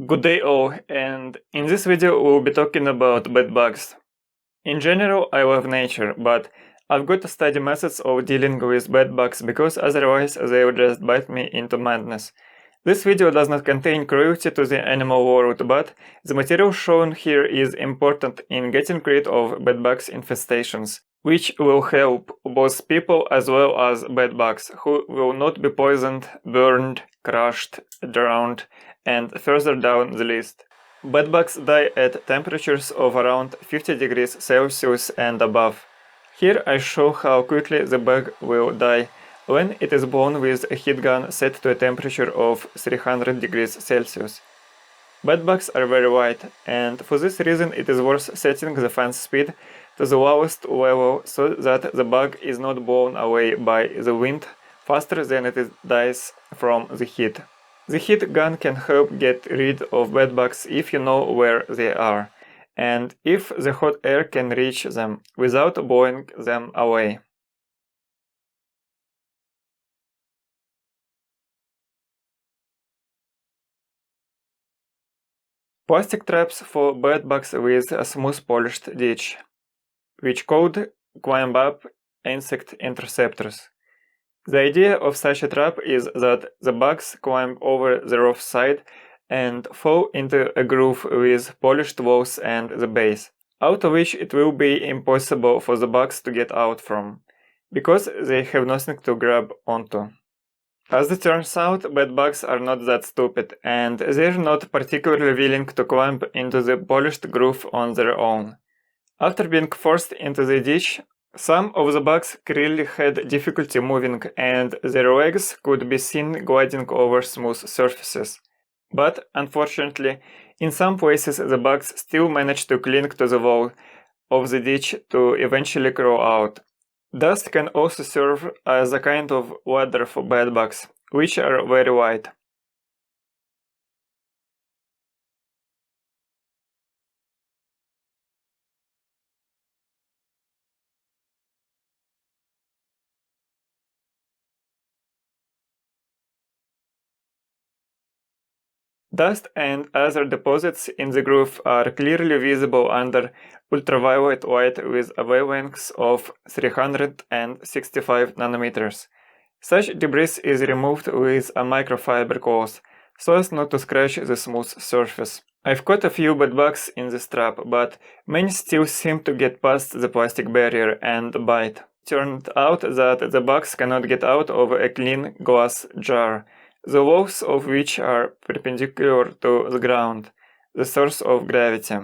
Good day all, and in this video we'll be talking about bedbugs. In general, I love nature, but I've got to study methods of dealing with bedbugs because otherwise they will just bite me into madness. This video does not contain cruelty to the animal world, but the material shown here is important in getting rid of bedbugs infestations, which will help both people as well as bedbugs, who will not be poisoned, burned, crushed, drowned, and further down the list. Bedbugs die at temperatures of around 50 degrees Celsius and above. Here I show how quickly the bug will die when it is blown with a heat gun set to a temperature of 300 degrees Celsius. Bedbugs are very light, and for this reason it is worth setting the fan speed to the lowest level so that the bug is not blown away by the wind faster than it dies from the heat. The heat gun can help get rid of bedbugs if you know where they are, and if the hot air can reach them without blowing them away. Plastic traps for bedbugs with a smooth polished ditch, which called climb up insect interceptors. The idea of such a trap is that the bugs climb over the rough side and fall into a groove with polished walls and the base, out of which it will be impossible for the bugs to get out from, because they have nothing to grab onto. As it turns out, bedbugs are not that stupid, and they're not particularly willing to climb into the polished groove on their own. After being forced into the ditch, some of the bugs clearly had difficulty moving, and their legs could be seen gliding over smooth surfaces. But, unfortunately, in some places the bugs still manage to cling to the wall of the ditch to eventually crawl out. Dust can also serve as a kind of ladder for bedbugs, which are very light. Dust and other deposits in the groove are clearly visible under ultraviolet light with a wavelength of 365 nanometers. Such debris is removed with a microfiber cloth, so as not to scratch the smooth surface. I've caught a few bedbugs in this trap, but many still seem to get past the plastic barrier and bite. It turned out that the bugs cannot get out of a clean glass jar, the walls of which are perpendicular to the ground, the source of gravity.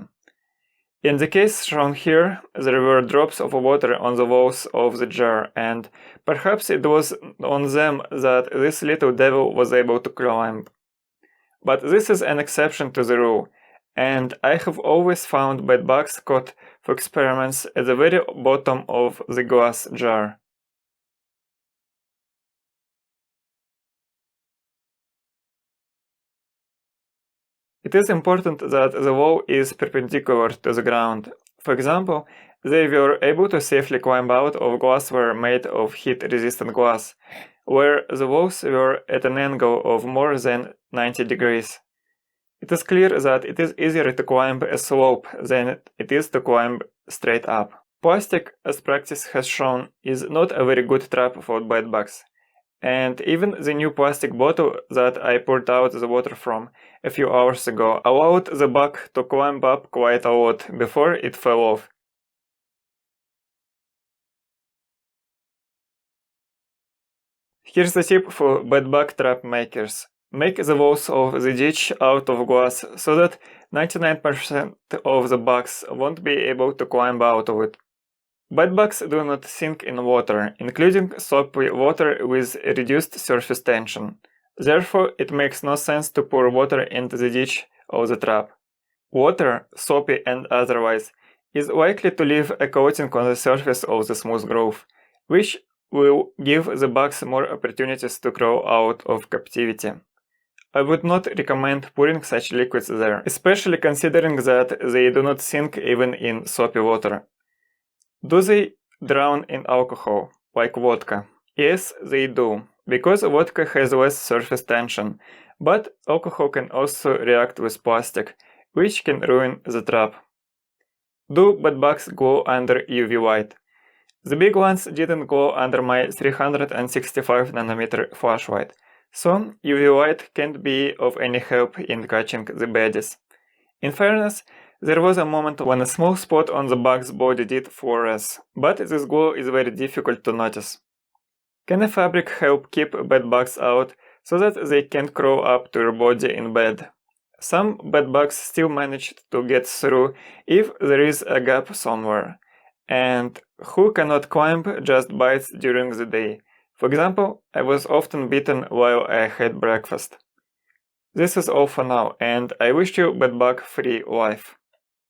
In the case shown here, there were drops of water on the walls of the jar, and perhaps it was on them that this little devil was able to climb. But this is an exception to the rule, and I have always found bedbugs caught for experiments at the very bottom of the glass jar. It is important that the wall is perpendicular to the ground. For example, they were able to safely climb out of glassware made of heat-resistant glass, where the walls were at an angle of more than 90 degrees. It is clear that it is easier to climb a slope than it is to climb straight up. Plastic, as practice has shown, is not a very good trap for bedbugs. And even the new plastic bottle that I poured out the water from a few hours ago allowed the bug to climb up quite a lot before it fell off. Here's a tip for bedbug trap makers. Make the walls of the ditch out of glass so that 99% of the bugs won't be able to climb out of it. Bedbugs do not sink in water, including soapy water with reduced surface tension. Therefore, it makes no sense to pour water into the ditch of the trap. Water, soapy and otherwise, is likely to leave a coating on the surface of the smooth groove, which will give the bugs more opportunities to crawl out of captivity. I would not recommend pouring such liquids there, especially considering that they do not sink even in soapy water. Do they drown in alcohol, like vodka? Yes, they do, because vodka has less surface tension, But alcohol can also react with plastic, which can ruin the trap. Do bedbugs go under UV light? The big ones didn't go under my 365nm flashlight, so UV light can't be of any help in catching the baddies. In fairness, there was a moment when a small spot on the bug's body did fluoresce, but this glow is very difficult to notice. Can a fabric help keep bedbugs out so that they can't crawl up to your body in bed? Some bedbugs still manage to get through if there is a gap somewhere, and who cannot climb just bites during the day. For example, I was often bitten while I had breakfast. This is all for now, and I wish you bedbug-free life.